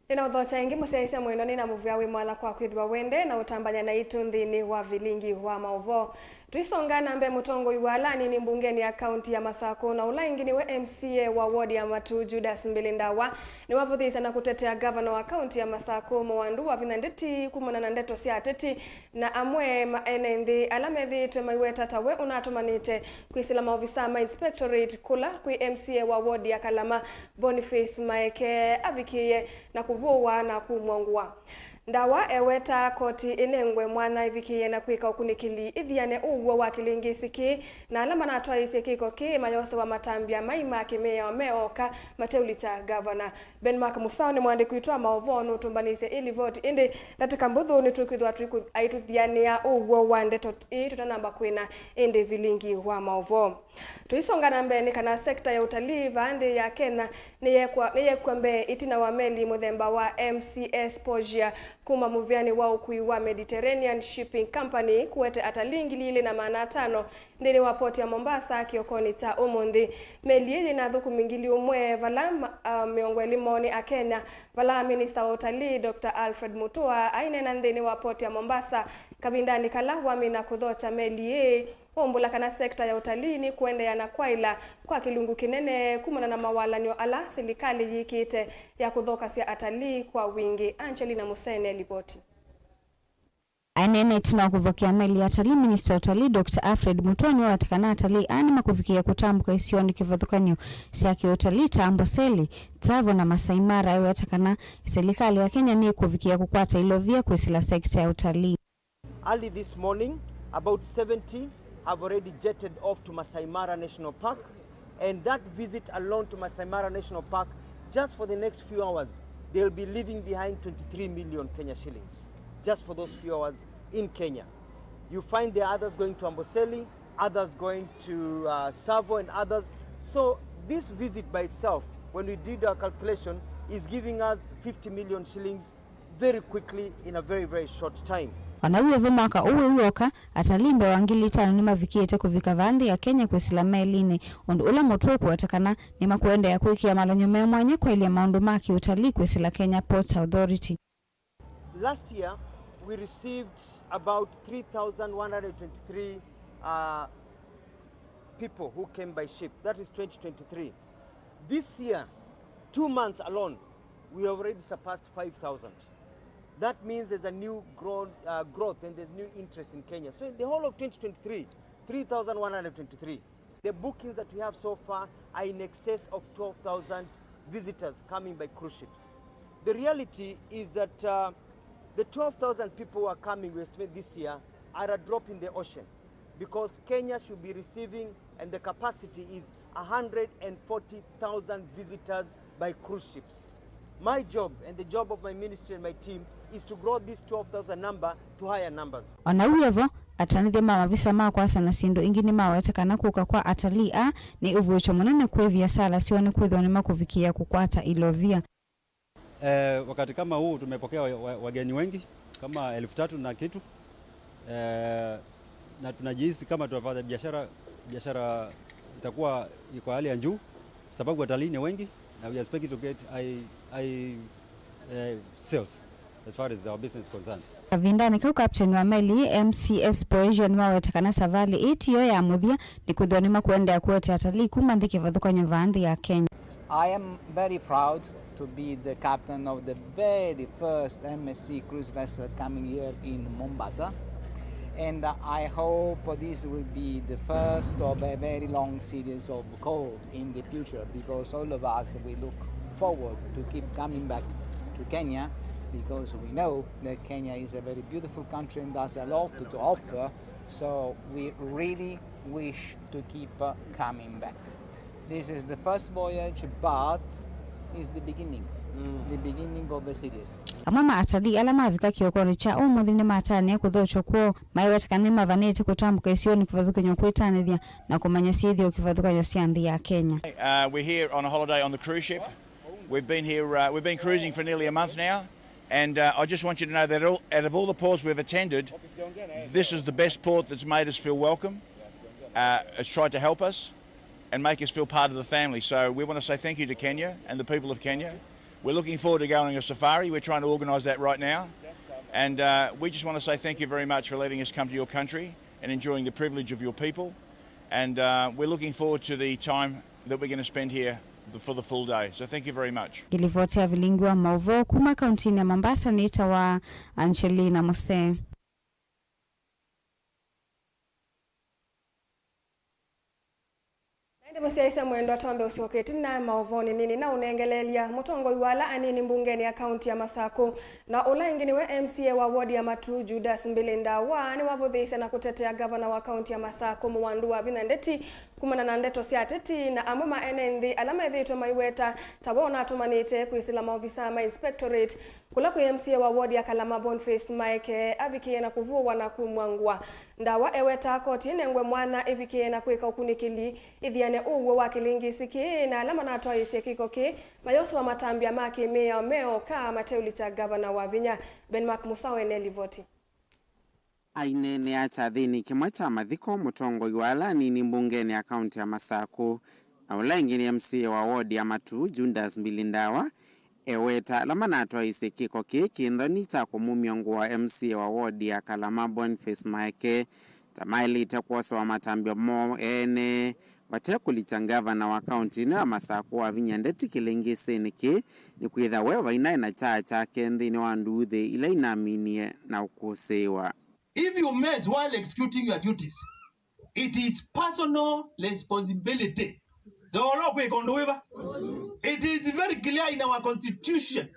Speaker 2: Nina udhocha ingi musiaisia mwendo nina muvia wimwala kwa kwithwa wende na utambanya na itu nthini wa Vilingi wa Mauvoo. Tuisongana mbe mutongo iwalani ni mbungeni ya kaunti ya Masako na ula ingini we MCA wa wadi ya Matu Judas Mbilindawa ni wavuthisa na kutetea governor wa kaunti ya Masako Mwandu wa vinandeti kumana na ndeto sia ateti na amwe maenenthi alamethi twe maiweta tawe unatumanite kuisila maofisa ma inspectorate kula kui MCA wa wadi ya Kalama Boniface Maeke avikie na kuvuwa na kumwongwa. Ndawa eweta koti inengwe mwana ivikie na kwika ukunikili ithiane uwo wa kilingisiki na alama na atwa isi kiko ki mayose wa matambia maima kimea meoka mateulita governor. Ben Mark Musao ni mwandi kuitwa Mauvoo nutumbanise ili vote indi katika mbuthu ni tukidwa tuiku aituthiania uwo wa ndeto tutanamba kwina indi Vilingi wa Mauvoo. Tuisongana mbeni kana sekta ya utalii vandi ya Kenya niye kwambe itina wa meli muthemba wa MCS Pogia kuma muviani wa ukui wa Mediterranean Shipping Company kuwete atalingi lile na maana 5 ndini wa poti ya Mombasa kiokoni ta umundi. Meli hii na thuku mingili umwe vala miongwe limoni a Kenya vala minister wa utalii Dr. Alfred Mutua aine na ndini wa poti ya Mombasa kavindani kala wamina kudhocha meli hii ombula kana sekta ya utalii ni kuende yana kwaila kwa kilungu kinene kumana na mawalanyo ala serikali yikite ya kudhoka sia atalii kwa wingi. Angelina Musene ripoti.
Speaker 3: Anene tina kuvokia meli ya atalii minister wa utalii Dr. Alfred Mutua ni watakana atalii ani makuvikia kutambuka isioni kivadhukanyo siaki utalii Amboseli Tsavo na Masai Mara ayo watakana serikali ya Kenya ni kuvikia kukwata ilovia kuisila sekta ya utalii.
Speaker 19: Early this morning about 70 have already jetted off to Masai Mara National Park, and that visit alone to Masai Mara National Park, just for the next few hours, they'll be leaving behind 23 million Kenya shillings, just for those few hours in Kenya. You find the others going to Amboseli, others going to Tsavo and others. So this visit by itself, when we did our calculation, is giving us 50 million shillings very quickly in a very, very short time.
Speaker 3: Wanauwe mwaka uwe uoka atalimbe wangili 5 ni mavikiete kuvika vandi ya Kenya kuisila melini undu ula motuo kuwatakana ni makuende ya kuiki ya malanyume mwanya kwa ili ya maundu maki utalii kuisila Kenya Ports Authority.
Speaker 19: Last year we received about 3,123 people who came by ship. That is 2023. This year, 2 months alone, we have already surpassed 5,000. That means there's a new growth and there's new interest in Kenya. So in the whole of 2023, 3,123. The bookings that we have so far are in excess of 12,000 visitors coming by cruise ships. The reality is that the 12,000 people who are coming, we estimate this year, are a drop in the ocean, because Kenya should be receiving, and the capacity is 140,000 visitors by cruise ships. My job and the job of my ministry and my team is to grow this 12,000 number to higher numbers.
Speaker 3: Wanauyevo atanidhe mavisa makwasa na sindo ingini mawatakana kuka kwa atalii ni uvucho munene kwevia sala sioni kwithoni makuvikia kukwata ilovia.
Speaker 4: Wakati kama huu tumepokea wageni wengi kama 3,000 na kitu, na tunajihisi kama tunafanya biashara itakuwa iko hali ya juu sababu watalii ni wengi, na we expect to get sales as far as our business is concerned.
Speaker 3: Vindani kwa captain wa meli MCS Pogia ni wawetakana savali 8 ya muthia ni kuthoni makuende ya kuwete atalii kumandhiki vadhukanyo vandi ya Kenya.
Speaker 5: I am very proud to be the captain of the very first MSC cruise vessel coming here in Mombasa. And I hope this will be the first of a very long series of calls in the future, because all of us we look forward to keep coming back to Kenya, because we know that Kenya is a very beautiful country and has a lot to offer. So we really wish to keep coming back. This is the first voyage, but it's the beginning. the beginning of the series.
Speaker 3: Amama atali alama vika kiokori cha umuthini matani kuthocho kwa maiwetakane mavanete kutambuka isioni kivadhukanyo kwitanithia na kumanya sithio kivadhukanyo cia nthi ya Kenya.
Speaker 6: We're here on a holiday on the cruise ship. We've been here we've been cruising for nearly a month now, and I just want you to know that out of all the ports we've attended, this is the best port that's made us feel welcome. It's tried to help us and make us feel part of the family. So we want to say thank you to Kenya and the people of Kenya. We're looking forward to going on a safari. We're trying to organise that right now. And we just want to say thank you very much for letting us come to your country and enjoying the privilege of your people. And we're looking forward to the time that we're going to spend here for the full day. So thank you very much.
Speaker 3: Gilivotea Vilingi wa Mauvoo kuma kauntini ya Mombasa ni itawa Angelina Mose.
Speaker 2: Musiaisa mwendo atambe usioketi na mauvoni nini na unengelelia mutongo iwala anini mbungeni ya kaunti ya Masako na ula ingini we MCA wa ward ya Matu Judas Mbilinda wa ni wavudhisa na kutetea governor wa kaunti ya Masako Mwandu wa Vinandeti kumana na ndeto siateti na amuma NND alama dhito maiweta tabona atumanite kuisila maofisa ma inspectorate kula ku MCA wa ward ya Kalama Boniface Mike avikie na kuvuwa na kumwangwa ndawa eweta koti nengwe mwana evikie na kuika ukunikili idhiane uwe wa Kilingi siki na alama na atoa isi kiko ki mayosu wa matambia maki meo ka mateuli cha governor wa Vinya Ben Mark Musawe nelivoti.
Speaker 7: Ainene acha thini kimwe cha mathiko mutongo iwala nini mbungeni ya kaunti ya Masako na ula ingini MCA wa ward ya Matu Judas Mbilindawa eweta alama na atoa isi kiko ki kindhoni cha kumumiongo wa MCA wa ward ya Kalama Boniface Mike tamaili itakuwaso wa matambia mo ene watekulita gavana wa kaunti na Masako wa Vinyandeti Kilingi seniki ni kwitha wewa inaina cha kendhini wa nduthi ila inaminie na ukusewa.
Speaker 9: If you mess while executing your duties, it is personal responsibility. It is very clear in our constitution.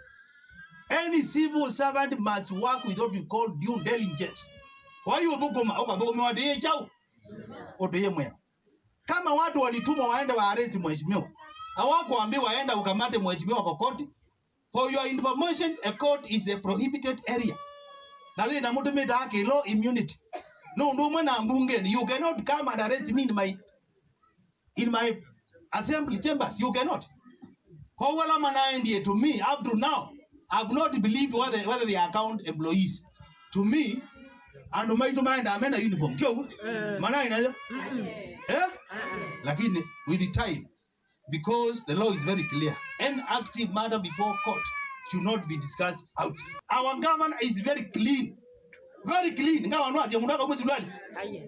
Speaker 9: Any civil servant must work with what we call due diligence. Why you kama watu walitumwa waende wa arrest mheshimiwa, hawakuambiwa waenda ukamate mheshimiwa kwa koti. For your information, a court is a prohibited area. Na zina mtu mitaki law immunity. No, mwana mbungeni, you cannot come and arrest me in my assembly chambers. You cannot. Kwa wala manaendie to me up to now, I've not believed whether they are account employees. To me, and my mind amena uniform. Kyo, mana inayo? Lakini with the time, because the law is very clear, an active matter before court should not be discussed outside. Our government is very clean. Very clean. Ngawa nwa je mundoka kuzulali.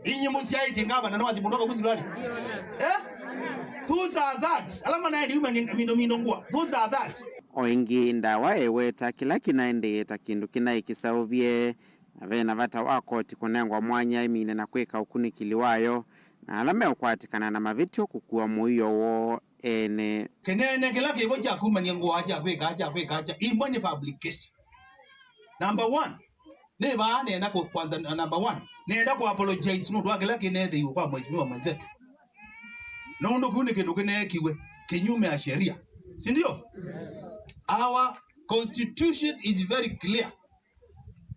Speaker 9: Inyi musiaiti ngawa na nwa je mundoka kuzulali. Those are that. Alama na ndi minongwa. Those are that.
Speaker 7: Oingi ndawa eweta kila kinaende takindu kinaikisauvie avena vata wakoti kunengwa mwanya imine na kweka ukunikiliwayo na alame ukwatikana na mavitio kukua muiyo wo ene
Speaker 9: kenene kila kibo cha kuma nyengo acha kweka imoni publication. Number 1 ne ba ne na kwanza number 1 nenda ku apologize no twakela kinethe kwa mheshimiwa mwenzetu no ndo kune kindu kinekiwe kinyume ya sheria, si ndio? Our constitution is very clear.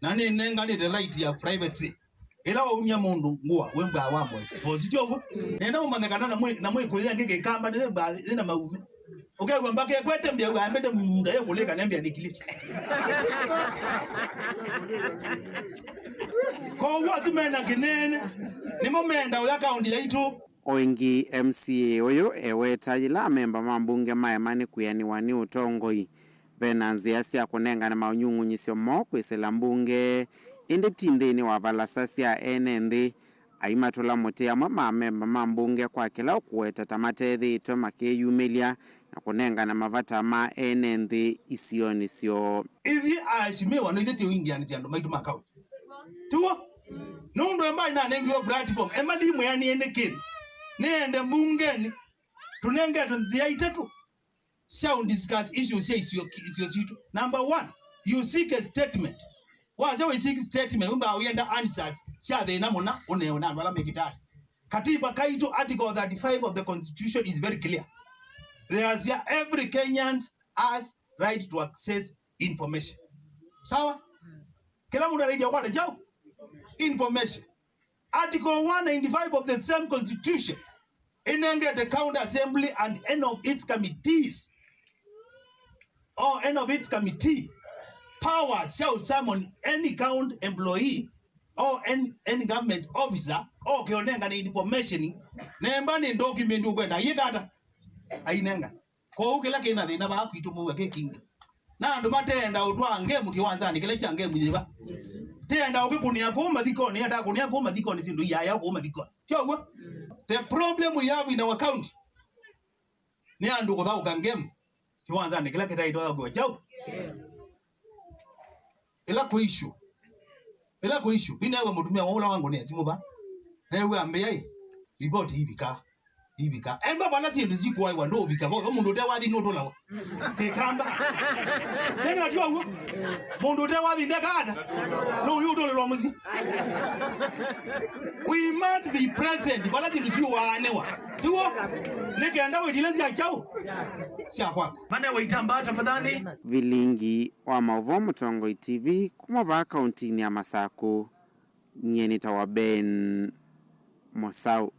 Speaker 9: Nani nenga ni the right ya privacy. Ela wa unya mundu ngua wemba wambo exposed yo. Nenda umanekana na mwe kuya ngeke kamba ne ba ina maume. Okay, wambake kwete mbia wambete munda ye kuleka nembia nikiliti. Kwa watu mena kinene ni momenda ya kaunti yaitu
Speaker 7: oingi MCA oyo eweta ila memba mambunge maemani kuyaniwani utongoi venanzia sia kunenga na maunyungunyisio mo kwisela mbunge indi tindeni wa valasasi ya NND aimatola mote ya memba mambunge kwa kila ukuweta tamatethi ito makeyumelia na kunenga na mavata ma NND isioni sio
Speaker 9: ivi aishimiwa no ithiti wingiani tiando maitu makau tuwa nundo emba ina nengio platform emba dimu yani ende kini nende mbungeni tunenge tunzia itetu shall discuss issues here is your situ. Number 1, you seek a statement. Wacha we seek statement umba uyenda answers sia the namona uneona wala mekitali. Katiba kaito article 35 of the constitution is very clear. There's every Kenyan has right to access information. Sawa? Kila mtu anajua kwa jao information. Article 195 of the same constitution enacted the county assembly and any of its committees or any of its committee power shall summon any county employee or any government officer or kionenga na information nemba ni document ukwenda yigata ainenga ko ukila kina thina ba kwitumuwe ke kingi na andu matenda utwa ngemu kiwanzani kile cha ngemu yiba tenda ukikunia kuma thikoni enda kunia kuma thikoni sindu yaya kuma thikoni chogwa. The problem we have in our county ni andu kuthauka ngemu kiwanzani kile kitaitwa gwa chao ila kuishu inawe mutumia wala wangu ni atimuba ewe ambeyai report ibika emba bala tindu zikuwa wa ndo bika bo mundu tewathi no tolawa ke kamba nenga tiwa wo mundu tewathi ndakata no yudo lo muzi. We must be present bala tindu ziwa anewa tuwo nekenda we dilezi achao si akwa mane waitamba tafadhali.
Speaker 7: Vilingi wa Mauvoo Mutongoi TV kumava kaunti ni ya Masako nyeni tawaben Mosau.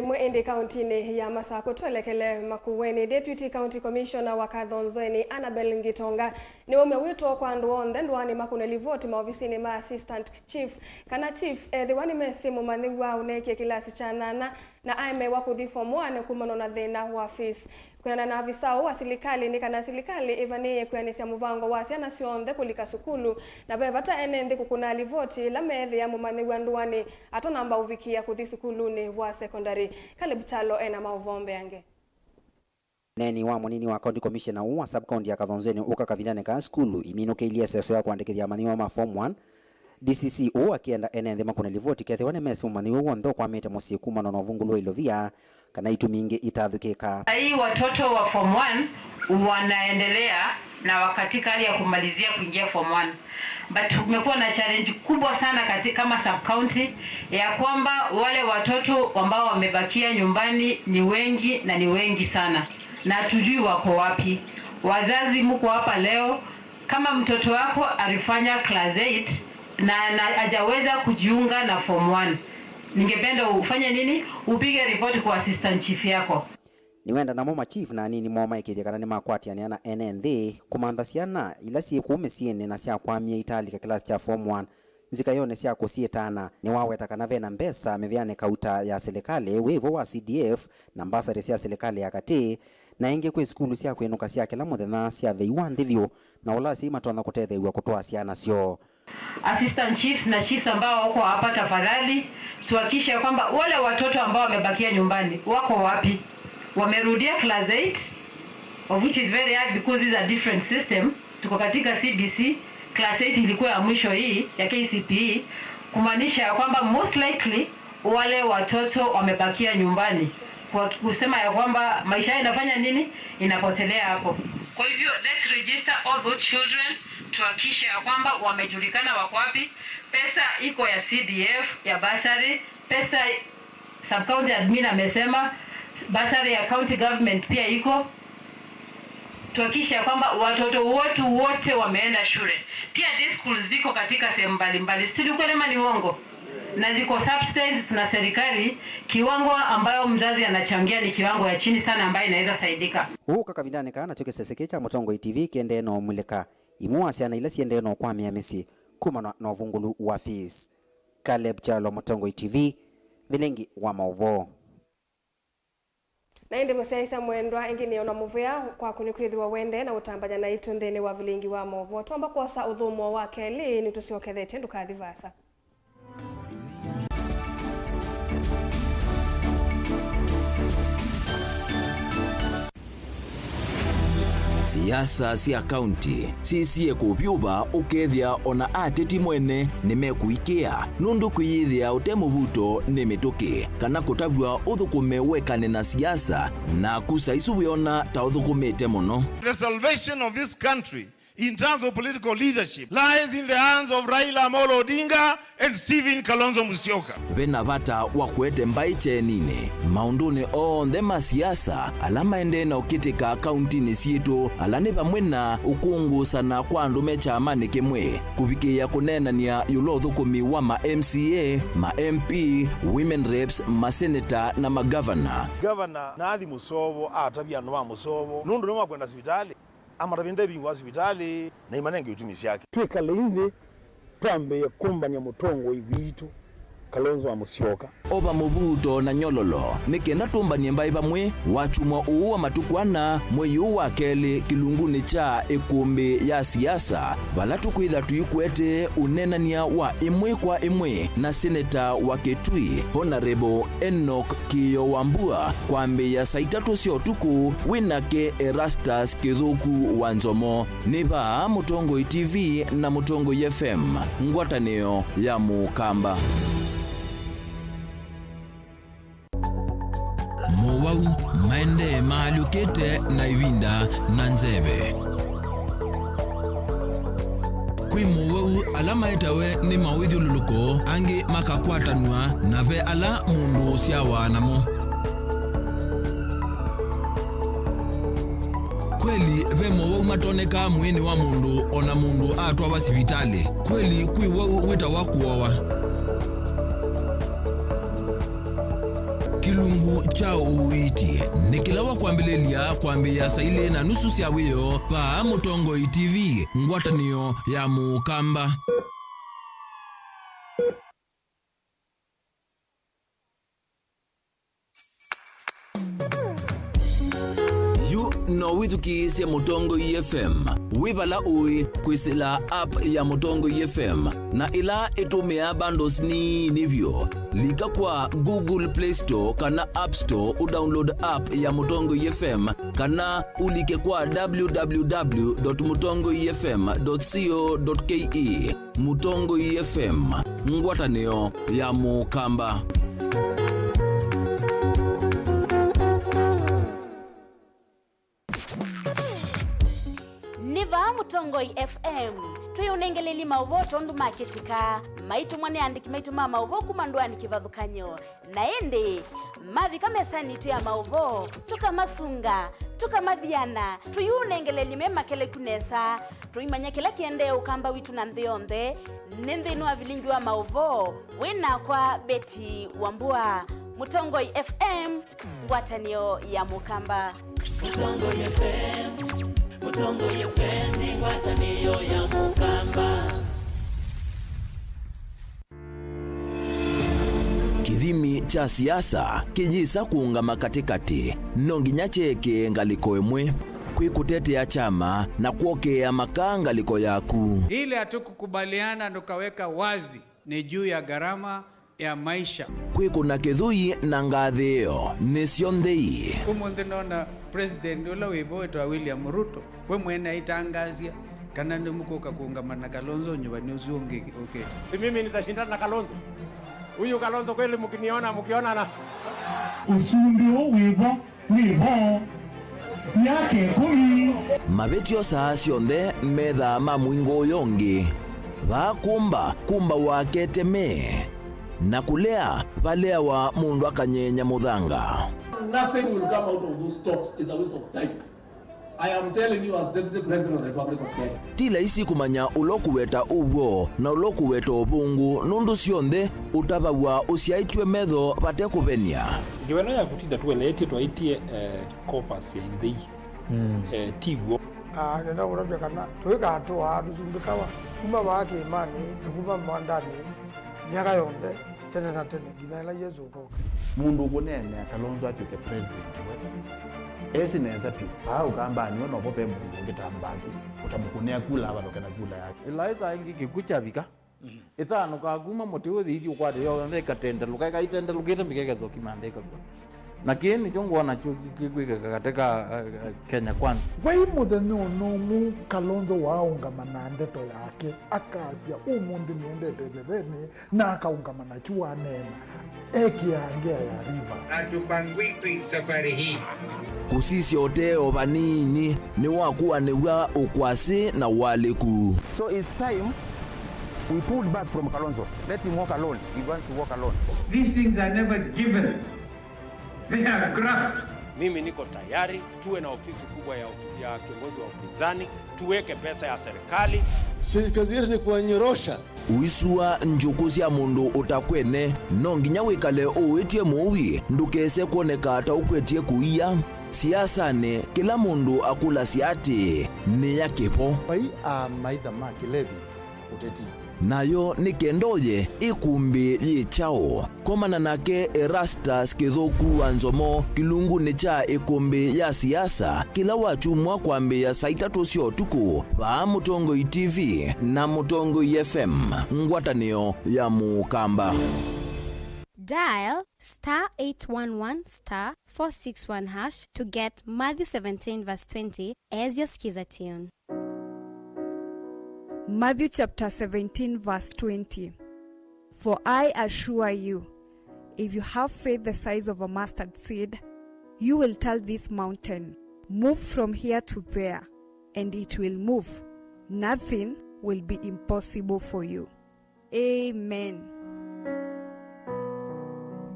Speaker 2: Mwe ende county ne ya Masako tuelekele Makueni. Deputy County Commissioner wa Kadhonzweni Annabel Ngitonga ni umewito kwa nduonde ndwani makuneli vote maofisini ma assistant chief kana chief dhiwani mesimu maniwa uneke kilasi cha nana na aime wa kuthi form 1 kumano na thina wa fees kuna na afisao wa serikali ni kana serikali ivanie kwanisia muvango wa ciana cionthe kulika sukulu na vevata enende kukuna livoti la methi ya mumaniwa ndwani ato namba uvikia kuthi sukuluni wa secondary. Karibu talo ena mauvombe yange
Speaker 10: neni wa munini wa county commissioner wa sub county ya Kadhonzweni ukakavinane ka skulu iminuke ilia seso ya kuandikithia maniwa ma form 1 DCCO akienda enende makuna livoti kethiwane mesi maniwa wontho kwa mete musiku mano no vungulu ilovia kana ituminge itathukika.
Speaker 11: Hii watoto wa form 1 wanaendelea na wakatika hali ya kumalizia kuingia form 1. But tumekuwa na challenge kubwa sana katika kama sub county ya kwamba wale watoto ambao wamebakia nyumbani ni wengi na ni wengi sana. Na tujui wako wapi. Wazazi mko hapa leo, kama mtoto wako alifanya class 8 na hajaweza kujiunga na form 1, ningependa ufanye nini? Upige report kwa assistant chief yako.
Speaker 10: Niwenda na mama chief na nini mama ikithia kana ni makwatiana na NND kumanda ciana ila si kuume ciene na cia kwamia italika class cha form 1 zikayone cia kusietana ni waweta kana vena mbesa meviane kauta ya serikali wevo wa CDF na mbasari cia serikali ya kati na inge kwe skulu cia kwenuka cia kila muthenya cia theiwa nthithio na wala si matona kutethewa kutoa ciana cio.
Speaker 11: Assistant chiefs na chiefs ambao wako hapa tafadhali tuhakikishe kwamba wale watoto ambao wamebakia nyumbani wako wapi, wamerudia class 8 of which is very hard because it's a different system. Tuko katika CBC, class 8 ilikuwa ya mwisho hii ya KCPE, kumaanisha kwamba most likely wale watoto wamebakia nyumbani kwa kusema ya kwamba maisha yao inafanya nini, inapotelea hapo. Kwa hivyo let's register all those children, tuhakikishe ya kwamba wamejulikana wako wapi. Pesa iko ya CDF ya basari, pesa sub county admin amesema basari ya county government pia iko. Tuhakikishe ya kwamba watoto wote wameenda shule. Pia these schools ziko katika sehemu mbalimbali, si ukweli ni uongo, na ziko subsidized na serikali. Kiwango ambayo mzazi anachangia ni kiwango ya chini sana ambayo inaweza saidika.
Speaker 10: Kakavindane kana choke seseke cha Mutongoi TV kende no muleka imua ciana ila ciende no kwa miamisi kuma no vungulu wa fees. Caleb Chalo, Mutongoi TV, Vilingi wa Mauvoo.
Speaker 2: Na indi musaisa mwendwa ingi ni ona muvea kwa kunikwithiwa wende na utambanya na itu nthini wa Vilingi wa Mauvoo. Tuomba kuosa uthumo wa keli ni tusiokethete ndukathi vasa.
Speaker 1: Siasa cia county cicie kuvyuva ukethia ona ateti mwene nimekuikia nundu kwiyithia utemuvuto ni mituki kana kutavua uthukume wekane na siasa na kusaisu wiona ta uthukumite muno.
Speaker 12: The salvation of this country in terms of political leadership lies in the hands of Raila Amolo Odinga and Stephen Kalonzo Musyoka.
Speaker 1: Vena vata wakwete mbaiche nine maunduni onthe masiasa alama ende na ukitika kaunti ni sietu alane pamwena ukungu sana kwa andume chamani kimwe kuvikia kunenania yulothukumi wa ma MCA, ma MP, women reps, ma senator na ma governor.
Speaker 12: Governor Nathi Musovo atabiano wa Musovo nundu noma kwenda hospitali ama tabinde bingwa hospitali na imanenge utumisi yake.
Speaker 13: Twikale hivi pambe kumbanya mutongo iwitu Kalonzo Musyoka
Speaker 1: oba mubuto na nyololo nikenda tumbanie mbai pamwe wachumwa uwa matukwana mweyu wa keli kilunguni cha ikumbi ya siasa vala tukwitha tuikwete unenania wa imwe kwa imwe na seneta wa Kitui Honorable Enoch Kiyo Wambua kwambi ya saitatu sio tuku WINAKE Erastus Kithuku wa Nzomo niba Mutongo TV na Mutongo FM ngwatanio ya Mukamba. Mauvoo maende maalukete na iwinda na nzeve. Kwi Mauvoo alama etawe ni mawidhi luluko angi makakwatanwa na ve ala mundu siawa namo. Kweli ve Mauvoo matoneka mwini wa mundu ona mundu atwa wa sivitali. Kweli kwi Mauvoo wita wakuowa. Kilungu cha uiti nikilawa kwambilelia kwambia saile na nusu siawiyo pa Mutongo TV ngwatanio ya Mukamba. No withuki sia Mutongo FM wibala ui kwisila app ya Mutongo FM na ila itumia bundles ni nivyo lika kwa Google Play Store kana App Store udownload app ya Mutongo FM kana ulike kwa www.mutongofm.co.ke. Mutongo FM ngwatanio ya Mukamba.
Speaker 14: Niva Mutongo FM tuyunengeleli Mauvoo tondu maketika maitu mwane andiki maitu Mauvoo kumandwani kivadhukanyo naende mavi kamesani tu ya Mauvoo tukamasunga tukamadhiana tuyunengeleli mema kele kunesa tuimanya kila kiende ukamba witu na nthionde nindhinu wa Vilingi wa Mauvoo wina kwa Beti Wambua. Mutongo FM ngwatanio ya Mukamba.
Speaker 15: Mutongo FM, Mutongo FM ni ngwatanio ya Mukamba.
Speaker 1: Kithimi cha siasa kijisa kuungama katikati nonginya cheke ngaliko emwe kwikutetea chama na kuokea makanga liko yaku.
Speaker 16: Ile hatukukubaliana tukaweka wazi ni juu ya gharama ya maisha.
Speaker 1: Kwikuna kithui na ngathio nisionthei.
Speaker 16: Umuthi nona president ula wiboetwa William Ruto we mwene itangazia kana ndimukoka kuungamana na Kalonzo nyumbani usiongeke okay.
Speaker 19: Si mimi nitashindana na Kalonzo. Huyu Kalonzo kweli mkiona na
Speaker 15: usumbio wibo yake kumi.
Speaker 1: Mabetio saa sionthe metha mamwingo yongi kumba waketeme na kulea valea wa mundu akanyenya muthanga.
Speaker 26: Nothing will come out of those talks is a waste of time. I am telling you as Deputy President of the Republic of Kenya.
Speaker 1: Tila isi kumanya ulokuweta uwo na ulokuweta ubungu nundu sionthe utavawa usiaitwe metho pate kuvenia.
Speaker 27: Giweno ya kutinda tuweleti tuwaitie kopas ya indhei tigwo.
Speaker 28: Nenda urabia kana tuweka hatua tusumbikawa kuma wake imani na kuma mwandani miaka yonthe tene na tene ginaela Yesu ukoka.
Speaker 29: Mundu ukunene Kalonzo atuke president esi neza pi pa ukamba ni ono pope mundu ngitambaki utamukunea kula abaloka na kula yake
Speaker 19: Eliza ingi kikuchabika itano kaguma motiwe thidi ukwade yo ndeka tenda lukaika itenda lukita mbikeke zokimandeka kwa
Speaker 8: na kieni chungwa na katika Kenya Kwanza.
Speaker 17: Wai muthenya unomu Kalonzo waungamana ndeto yake akasia umundi niendete thebeni na akaungamana chua nena ekiangea ya Rivers.
Speaker 18: Atupangwiki safari hii
Speaker 1: kusisya oteo vanini ni wakuwa niwa ukwasi na waliku.
Speaker 20: So it's time we pulled back from Kalonzo. Let him walk alone. He wants to walk alone.
Speaker 18: These things are never given. They are grabbed.
Speaker 27: Mimi niko tayari tuwe na ofisi kubwa ya kiongozi wa upinzani, tuweke pesa ya serikali.
Speaker 21: Si kazi yetu ni kuwanyorosha.
Speaker 1: Uisua njukuzi ya mundu utakwene nonginya wikale uwitie muwi ndukese kuoneka ata ukwetie kuia. Siasane kila mundu akula siati ni ya kipo.
Speaker 29: Pai maitha makilevi uteti.
Speaker 1: Nayo ni kendoye ikumbi yichao. Komana nake Erastus Kithuku Anzomo kilungu ni cha ikumbi ya siasa kila wachumwa kwambi ya saitatu sio tuku pa Mutongoi TV na Mutongoi FM ngwatanio ya Mukamba.
Speaker 22: Dial *811*461# to get Matthew 17:20 as your skiza tune.
Speaker 23: Matthew chapter 17 verse 20. For I assure you, if you have faith the size of a mustard seed, you will tell this mountain, move from here to there, and it will move. Nothing will be impossible for you. Amen.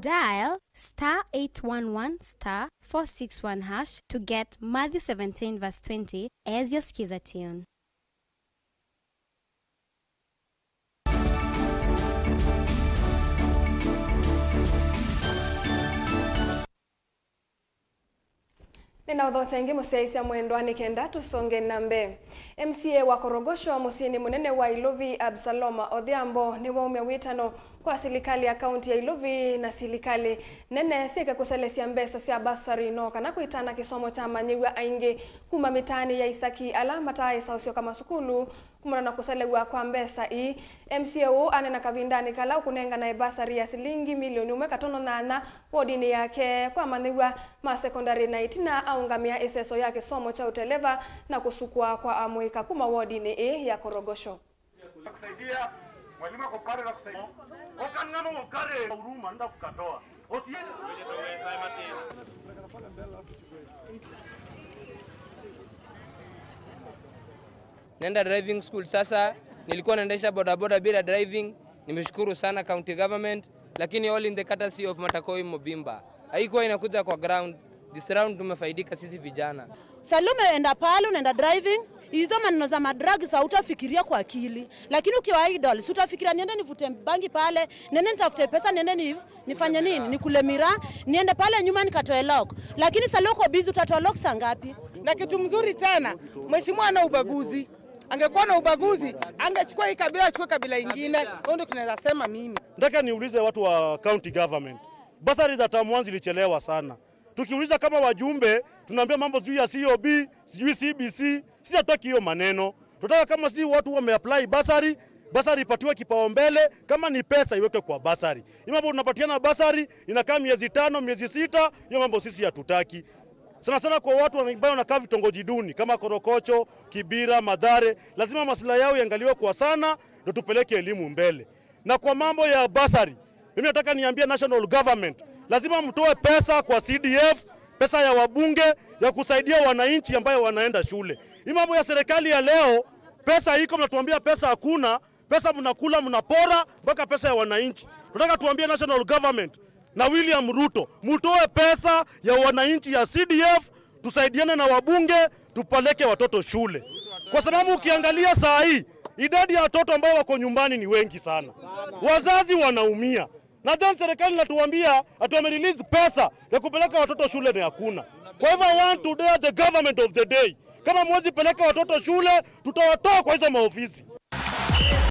Speaker 22: Dial *811*461# to get Matthew 17:20 as your skiza tune.
Speaker 2: Nina udhotengi musiaisi ya mwendo anikenda tusonge nambe. MCA wa Korogosho musini munene wa Ilovi Absaloma Odhiambo ni waume witano kwa silikali ya kaunti ya Ilovi na silikali nene sike kuselesia mbesa siya basari no kana kuitana kisomo cha manyiwa aingi kuma mitani ya Isaki ala matai sausio kama sukulu kumana na kuselewa kwa mbesa i MCA anena kavindani kala kunenga na basari ya silingi milioni umekatono nana wodini yake kwa manyiwa ma secondary na itina aungamia iseso yake somo cha uteleva na kusukua kwa amuika kuma wodini ya Korogosho.
Speaker 19: Kusaidia mwalimu akopare na kusaidia okangano mukare huruma nda kukatoa
Speaker 24: Nenda driving school sasa. Nilikuwa naendesha bodaboda bila driving. Nimeshukuru sana county government, lakini all in the courtesy of Matakoi Mobimba. Haikuwa inakuja kwa ground. This round tumefaidika sisi vijana.
Speaker 25: Salume enda pale unaenda driving, hizo maneno za madrugs hautafikiria kwa akili. Lakini ukiwa idol, si utafikiria niende nivute bangi pale, niende nitafute pesa, niende nifanye nini? Nikule miraa, niende pale nyuma nikatoe lock. Lakini sasa uko busy utatoa lock saa ngapi?
Speaker 30: Na kitu mzuri tena, mheshimiwa ana ubaguzi. Angekuwa na ubaguzi, angechukua hii kabila achukue kabila ingine. Ndio tunaweza sema mimi.
Speaker 19: Nataka niulize watu wa county government. Basari za term 1 zilichelewa sana. Tukiuliza kama wajumbe, tunaambia mambo juu ya COB, sijui CBC, sisi hataki hiyo maneno. Tunataka kama si watu wameapply basari, basari ipatiwe kipaumbele, kama ni pesa iweke kwa basari. Hiyo mambo tunapatiana basari, inakaa miezi 5, miezi 6, hiyo mambo sisi hatutaki. Sana sana kwa watu ambao wanakaa vitongoji duni kama Korokocho, Kibira, Madhare, lazima masuala yao yaangaliwe kwa sana ndio tupeleke elimu mbele. Na kwa mambo ya basari, mimi nataka niambie national government, lazima mtoe pesa kwa CDF, pesa ya wabunge ya kusaidia wananchi ambao wanaenda shule. Hii mambo ya serikali ya leo, pesa iko mnatuambia pesa hakuna, pesa mnakula mnapora mpaka pesa ya wananchi. Tunataka tuambie national government na William Ruto, mtoe pesa ya wananchi ya CDF, tusaidiane na wabunge tupeleke watoto shule. Kwa sababu ukiangalia saa hii idadi ya watoto ambao wako nyumbani ni wengi sana. Wazazi wanaumia. Na then serikali inatuambia atumerelease pesa ya kupeleka watoto shule na hakuna. Kwa hivyo I want to dare the government of the day. Kama mwezi peleka watoto shule, tutawatoa kwa hizo maofisi.